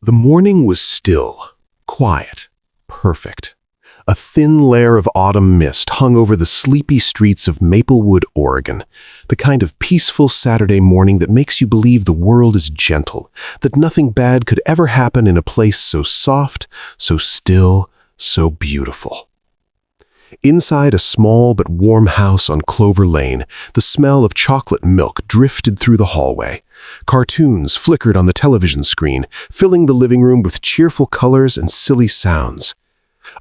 The morning was still, quiet, perfect. A thin layer of autumn mist hung over the sleepy streets of Maplewood, Oregon, the kind of peaceful Saturday morning that makes you believe the world is gentle, that nothing bad could ever happen in a place so soft, so still, so beautiful. Inside a small but warm house on Clover Lane, the smell of chocolate milk drifted through the hallway. Cartoons flickered on the television screen, filling the living room with cheerful colors and silly sounds.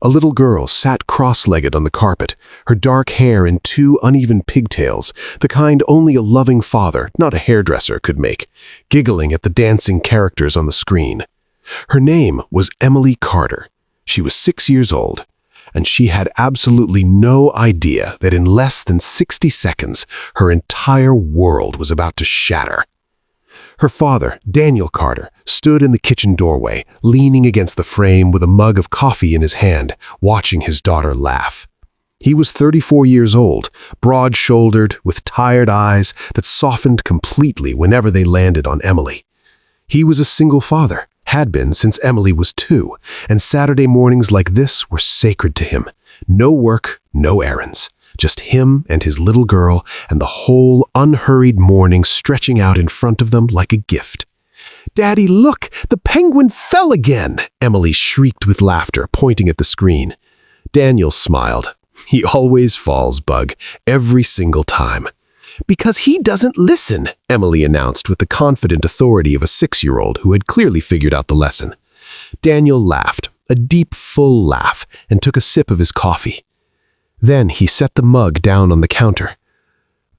A little girl sat cross-legged on the carpet, her dark hair in two uneven pigtails, the kind only a loving father, not a hairdresser, could make, giggling at the dancing characters on the screen. Her name was Emily Carter. She was 6 years old, and she had absolutely no idea that in less than 60 seconds, her entire world was about to shatter. Her father, Daniel Carter, stood in the kitchen doorway, leaning against the frame with a mug of coffee in his hand, watching his daughter laugh. He was 34 years old, broad-shouldered, with tired eyes that softened completely whenever they landed on Emily. He was a single father, had been since Emily was 2, and Saturday mornings like this were sacred to him. No work, no errands. Just him and his little girl, and the whole unhurried morning stretching out in front of them like a gift. "Daddy, look! The penguin fell again!" Emily shrieked with laughter, pointing at the screen. Daniel smiled. "He always falls, Bug, every single time." "Because he doesn't listen," Emily announced with the confident authority of a 6-year-old who had clearly figured out the lesson. Daniel laughed, a deep, full laugh, and took a sip of his coffee. Then he set the mug down on the counter.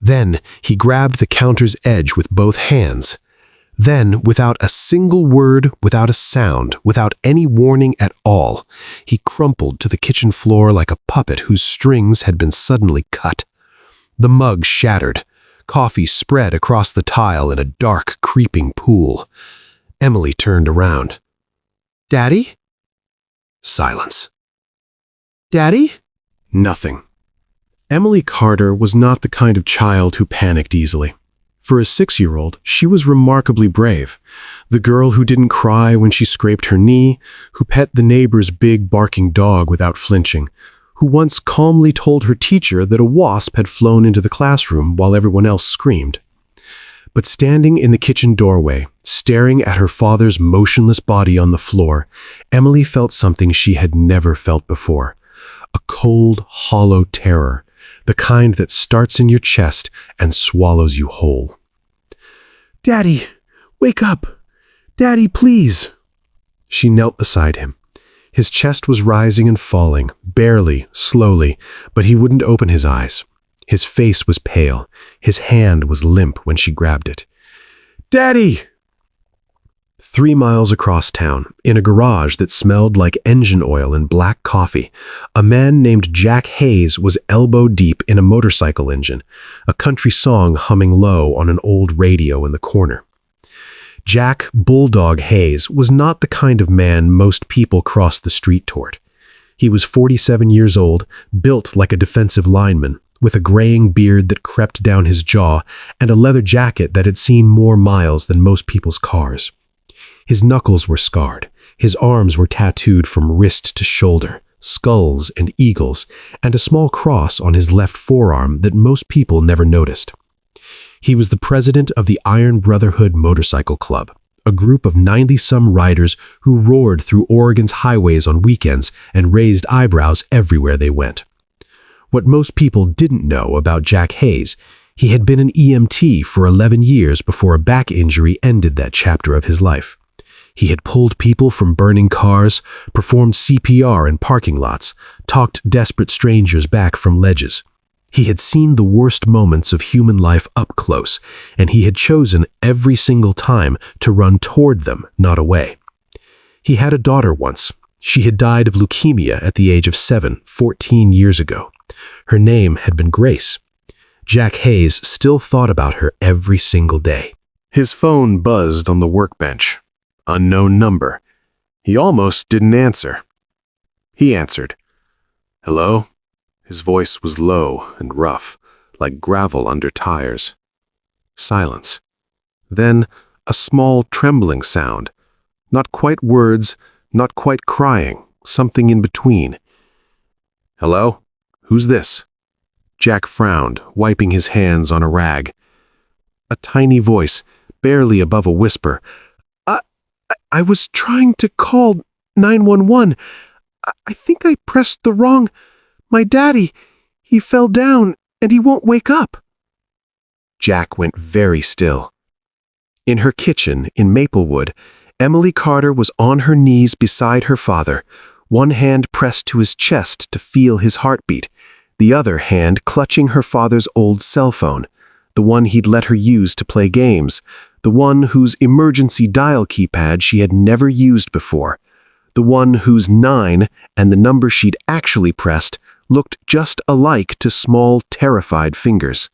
Then he grabbed the counter's edge with both hands. Then, without a single word, without a sound, without any warning at all, he crumpled to the kitchen floor like a puppet whose strings had been suddenly cut. The mug shattered. Coffee spread across the tile in a dark, creeping pool. Emily turned around. "Daddy?" Silence. "Daddy?" Nothing. Emily Carter was not the kind of child who panicked easily. For a 6-year-old, she was remarkably brave. The girl who didn't cry when she scraped her knee, who pet the neighbor's big barking dog without flinching, who once calmly told her teacher that a wasp had flown into the classroom while everyone else screamed. But standing in the kitchen doorway, staring at her father's motionless body on the floor, Emily felt something she had never felt before. A cold, hollow terror, the kind that starts in your chest and swallows you whole. "Daddy, wake up! Daddy, please!" She knelt beside him. His chest was rising and falling, barely, slowly, but he wouldn't open his eyes. His face was pale. His hand was limp when she grabbed it. "Daddy!" 3 miles across town, in a garage that smelled like engine oil and black coffee, a man named Jack Hayes was elbow-deep in a motorcycle engine, a country song humming low on an old radio in the corner. Jack Bulldog Hayes was not the kind of man most people crossed the street toward. He was 47 years old, built like a defensive lineman, with a graying beard that crept down his jaw and a leather jacket that had seen more miles than most people's cars. His knuckles were scarred, his arms were tattooed from wrist to shoulder, skulls and eagles, and a small cross on his left forearm that most people never noticed. He was the president of the Iron Brotherhood Motorcycle Club, a group of 90-some riders who roared through Oregon's highways on weekends and raised eyebrows everywhere they went. What most people didn't know about Jack Hayes, he had been an EMT for 11 years before a back injury ended that chapter of his life. He had pulled people from burning cars, performed CPR in parking lots, talked desperate strangers back from ledges. He had seen the worst moments of human life up close, and he had chosen every single time to run toward them, not away. He had a daughter once. She had died of leukemia at the age of 7, 14 years ago. Her name had been Grace. Jack Hayes still thought about her every single day. His phone buzzed on the workbench. Unknown number. He almost didn't answer. He answered. "Hello?" His voice was low and rough, like gravel under tires. Silence. Then a small trembling sound. Not quite words, not quite crying, something in between. "Hello? Who's this?" Jack frowned, wiping his hands on a rag. A tiny voice, barely above a whisper. I was trying to call 911. I think I pressed the wrong... My daddy, he fell down and he won't wake up." Jack went very still. In her kitchen in Maplewood, Emily Carter was on her knees beside her father, one hand pressed to his chest to feel his heartbeat, the other hand clutching her father's old cell phone, the one he'd let her use to play games, the one whose emergency dial keypad she had never used before, the one whose 9 and the number she'd actually pressed looked just alike to small, terrified fingers.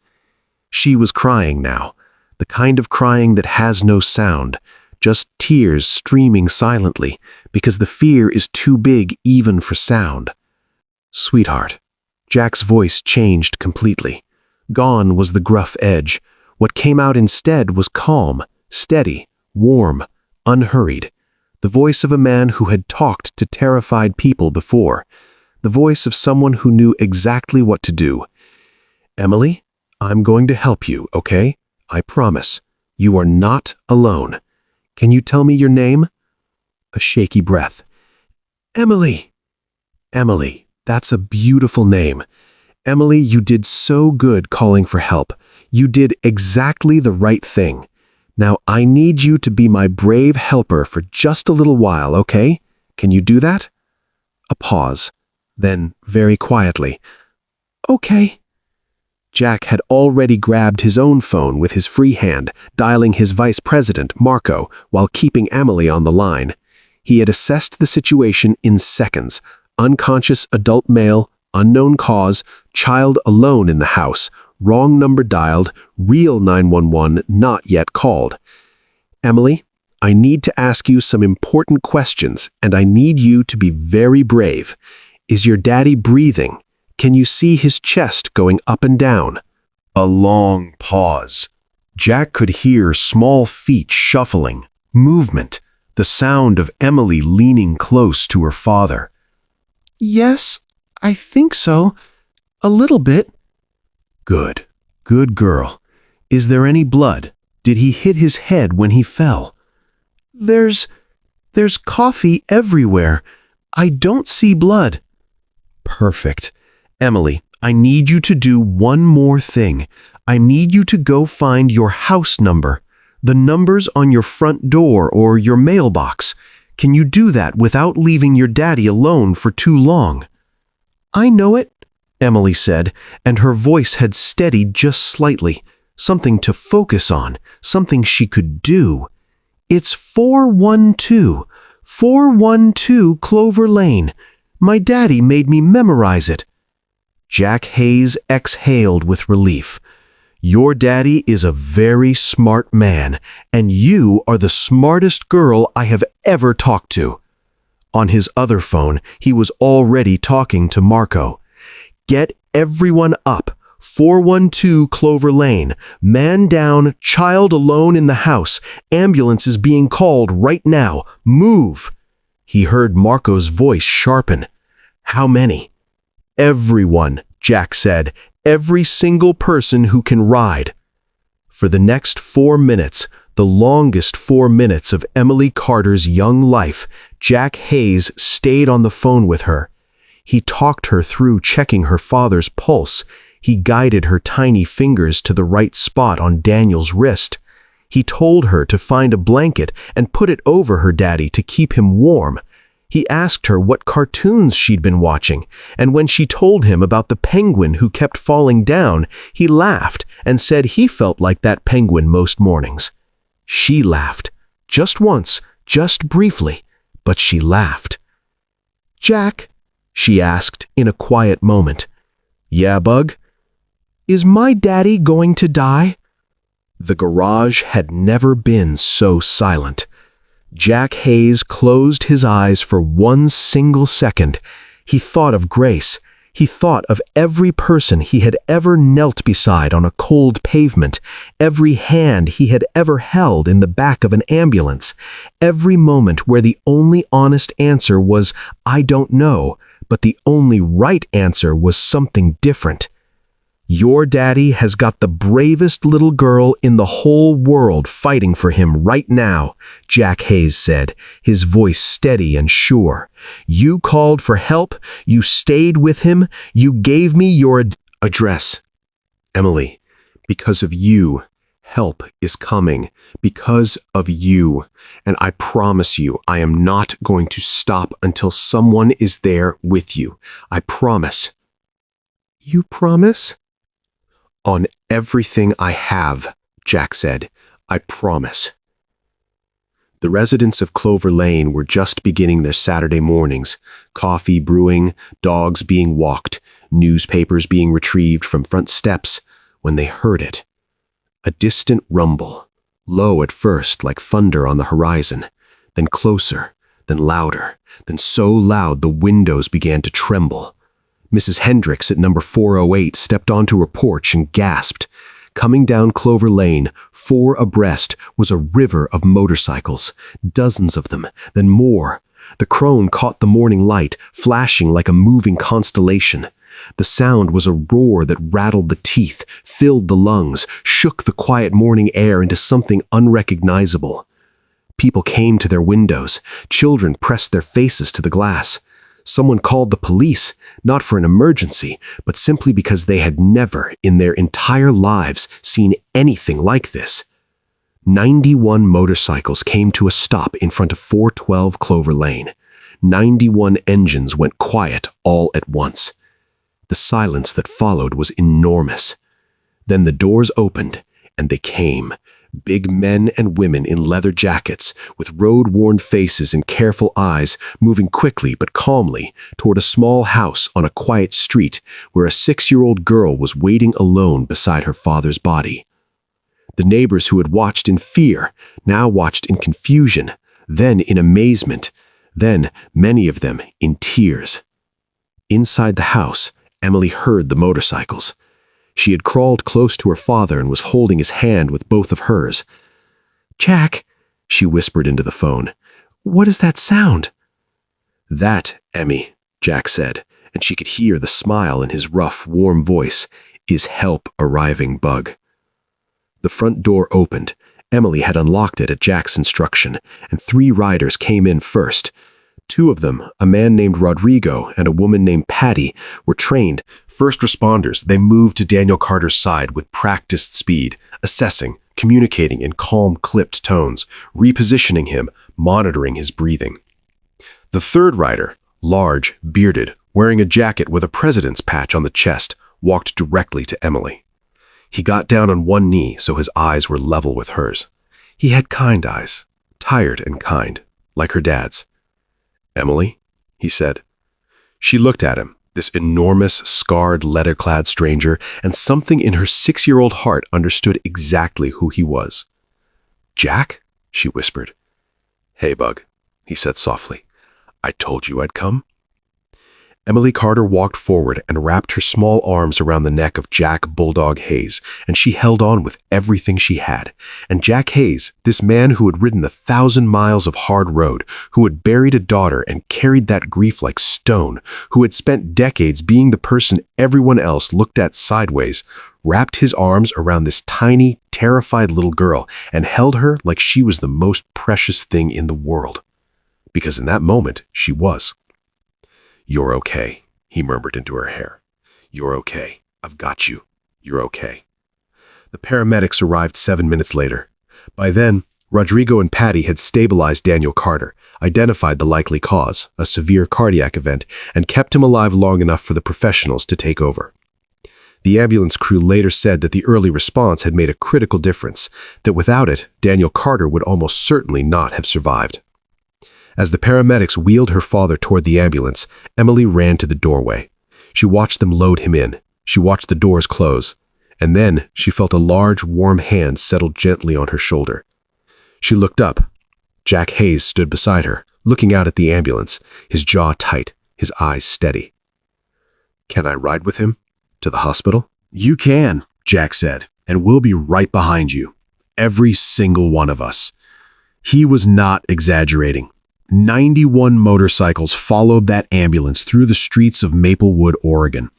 She was crying now, the kind of crying that has no sound, just tears streaming silently, because the fear is too big even for sound. "Sweetheart." Jack's voice changed completely. Gone was the gruff edge. What came out instead was calm, steady, warm, unhurried. The voice of a man who had talked to terrified people before. The voice of someone who knew exactly what to do. "Emily, I'm going to help you, okay? I promise. You are not alone. Can you tell me your name?" A shaky breath. "Emily." "Emily, that's a beautiful name. Emily, you did so good calling for help. You did exactly the right thing. Now I need you to be my brave helper for just a little while, okay? Can you do that?" A pause. Then, very quietly, "Okay." Jack had already grabbed his own phone with his free hand, dialing his vice president, Marco, while keeping Emily on the line. He had assessed the situation in seconds. Unconscious adult male, unknown cause, child alone in the house, wrong number dialed, real 911 not yet called. "Emily, I need to ask you some important questions, and I need you to be very brave. Is your daddy breathing? Can you see his chest going up and down?" A long pause. Jack could hear small feet shuffling, movement, the sound of Emily leaning close to her father. "Yes, I think so. A little bit." "Good. Good girl. Is there any blood? Did he hit his head when he fell?" There's coffee everywhere. I don't see blood." "Perfect. Emily, I need you to do one more thing. I need you to go find your house number, the numbers on your front door or your mailbox. Can you do that without leaving your daddy alone for too long?" "I know it," Emily said, and her voice had steadied just slightly, something to focus on, something she could do. "It's 412 Clover Lane. My daddy made me memorize it." Jack Hayes exhaled with relief. "Your daddy is a very smart man, and you are the smartest girl I have ever talked to." On his other phone, he was already talking to Marco. "Get everyone up. 412 Clover Lane. Man down, child alone in the house. Ambulance is being called right now. Move." He heard Marco's voice sharpen. "How many?" "Everyone," Jack said. "Every single person who can ride." For the next 4 minutes, the longest 4 minutes of Emily Carter's young life, Jack Hayes stayed on the phone with her. He talked her through checking her father's pulse. He guided her tiny fingers to the right spot on Daniel's wrist. He told her to find a blanket and put it over her daddy to keep him warm. He asked her what cartoons she'd been watching, and when she told him about the penguin who kept falling down, he laughed and said he felt like that penguin most mornings. She laughed. Just once, just briefly, but she laughed. "Jack," she asked in a quiet moment. "Yeah, Bug?" "Is my daddy going to die?" The garage had never been so silent. Jack Hayes closed his eyes for one single second. He thought of Grace. He thought of every person he had ever knelt beside on a cold pavement, every hand he had ever held in the back of an ambulance, every moment where the only honest answer was, "I don't know," but the only right answer was something different. "Your daddy has got the bravest little girl in the whole world fighting for him right now," Jack Hayes said, his voice steady and sure. "You called for help, you stayed with him, you gave me your address. Emily, because of you, help is coming. Because of you. And I promise you, I am not going to stop until someone is there with you. I promise." "You promise?" "On everything I have," Jack said. "I promise." The residents of Clover Lane were just beginning their Saturday mornings, coffee brewing, dogs being walked, newspapers being retrieved from front steps, when they heard it. A distant rumble, low at first like thunder on the horizon, then closer, then louder, then so loud the windows began to tremble. Mrs. Hendricks at number 408 stepped onto her porch and gasped. Coming down Clover Lane, 4 abreast, was a river of motorcycles, dozens of them, then more. The crone caught the morning light, flashing like a moving constellation. The sound was a roar that rattled the teeth, filled the lungs, shook the quiet morning air into something unrecognizable. People came to their windows. Children pressed their faces to the glass. Someone called the police, not for an emergency, but simply because they had never, in their entire lives, seen anything like this. 91 motorcycles came to a stop in front of 412 Clover Lane. 91 engines went quiet all at once. The silence that followed was enormous. Then the doors opened, and they came. Big men and women in leather jackets, with road-worn faces and careful eyes, moving quickly but calmly toward a small house on a quiet street where a 6-year-old girl was waiting alone beside her father's body. The neighbors who had watched in fear now watched in confusion, then in amazement, then, many of them, in tears. Inside the house, Emily heard the motorcycles. She had crawled close to her father and was holding his hand with both of hers. "Jack," she whispered into the phone, "what is that sound?" "That, Emmy," Jack said, and she could hear the smile in his rough, warm voice, "is help arriving, Bug." The front door opened. Emily had unlocked it at Jack's instruction, and 3 riders came in first. 2 of them, a man named Rodrigo and a woman named Patty, were trained first responders. They moved to Daniel Carter's side with practiced speed, assessing, communicating in calm, clipped tones, repositioning him, monitoring his breathing. The 3rd rider, large, bearded, wearing a jacket with a president's patch on the chest, walked directly to Emily. He got down on one knee so his eyes were level with hers. He had kind eyes, tired and kind, like her dad's. "Emily," he said. She looked at him, this enormous, scarred, leather-clad stranger, and something in her 6-year-old heart understood exactly who he was. "Jack?" she whispered. "Hey, Bug," he said softly. "I told you I'd come." Emily Carter walked forward and wrapped her small arms around the neck of Jack Bulldog Hayes, and she held on with everything she had. And Jack Hayes, this man who had ridden 1,000 miles of hard road, who had buried a daughter and carried that grief like stone, who had spent decades being the person everyone else looked at sideways, wrapped his arms around this tiny, terrified little girl and held her like she was the most precious thing in the world. Because in that moment, she was. "You're okay," he murmured into her hair. "You're okay. I've got you. You're okay." The paramedics arrived 7 minutes later. By then, Rodrigo and Patty had stabilized Daniel Carter, identified the likely cause, a severe cardiac event, and kept him alive long enough for the professionals to take over. The ambulance crew later said that the early response had made a critical difference, that without it, Daniel Carter would almost certainly not have survived. As the paramedics wheeled her father toward the ambulance, Emily ran to the doorway. She watched them load him in. She watched the doors close. And then she felt a large, warm hand settle gently on her shoulder. She looked up. Jack Hayes stood beside her, looking out at the ambulance, his jaw tight, his eyes steady. "Can I ride with him? To the hospital?" "You can," Jack said, "and we'll be right behind you. Every single one of us." He was not exaggerating. 91 motorcycles followed that ambulance through the streets of Maplewood, Oregon,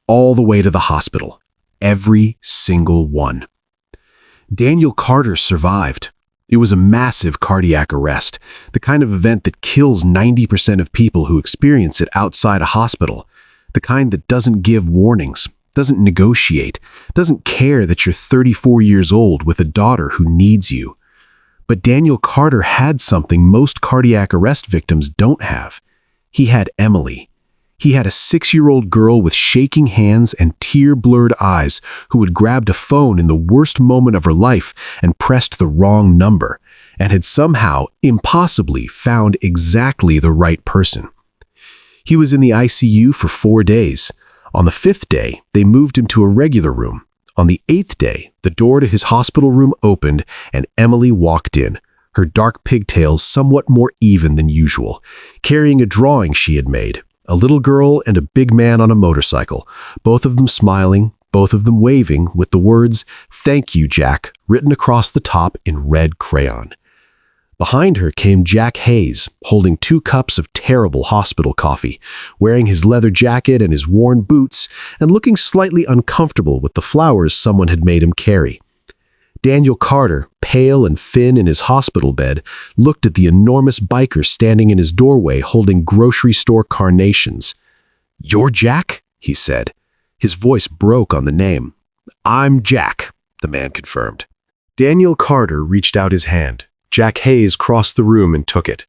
all the way to the hospital. Every single one. Daniel Carter survived. It was a massive cardiac arrest, the kind of event that kills 90% of people who experience it outside a hospital, the kind that doesn't give warnings, doesn't negotiate, doesn't care that you're 34 years old with a daughter who needs you. But Daniel Carter had something most cardiac arrest victims don't have. He had Emily. He had a 6-year-old girl with shaking hands and tear-blurred eyes who had grabbed a phone in the worst moment of her life and pressed the wrong number, and had somehow, impossibly, found exactly the right person. He was in the ICU for 4 days. On the 5th day, they moved him to a regular room. On the 8th day, the door to his hospital room opened and Emily walked in, her dark pigtails somewhat more even than usual, carrying a drawing she had made. A little girl and a big man on a motorcycle, both of them smiling, both of them waving, with the words, "Thank you, Jack," written across the top in red crayon. Behind her came Jack Hayes, holding 2 cups of terrible hospital coffee, wearing his leather jacket and his worn boots, and looking slightly uncomfortable with the flowers someone had made him carry. Daniel Carter, pale and thin in his hospital bed, looked at the enormous biker standing in his doorway holding grocery store carnations. "You're Jack?" he said. His voice broke on the name. "I'm Jack," the man confirmed. Daniel Carter reached out his hand. Jack Hayes crossed the room and took it.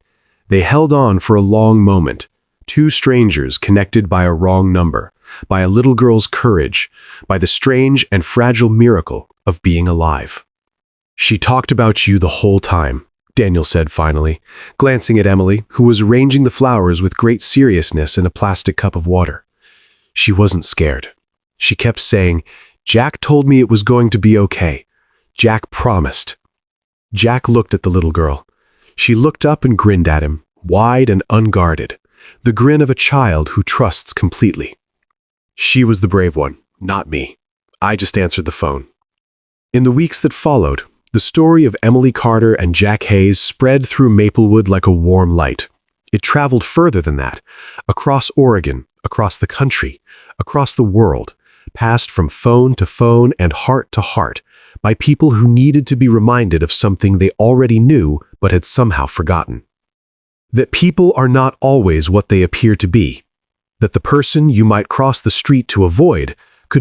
They held on for a long moment, 2 strangers connected by a wrong number, by a little girl's courage, by the strange and fragile miracle of being alive. "She talked about you the whole time," Daniel said finally, glancing at Emily, who was arranging the flowers with great seriousness in a plastic cup of water. She wasn't scared. She kept saying, "Jack told me it was going to be okay. Jack promised." Jack looked at the little girl. She looked up and grinned at him, wide and unguarded, the grin of a child who trusts completely. "She was the brave one, not me. I just answered the phone." In the weeks that followed, the story of Emily Carter and Jack Hayes spread through Maplewood like a warm light. It traveled further than that, across Oregon, across the country, across the world, passed from phone to phone and heart to heart, by people who needed to be reminded of something they already knew but had somehow forgotten. That people are not always what they appear to be. That the person you might cross the street to avoid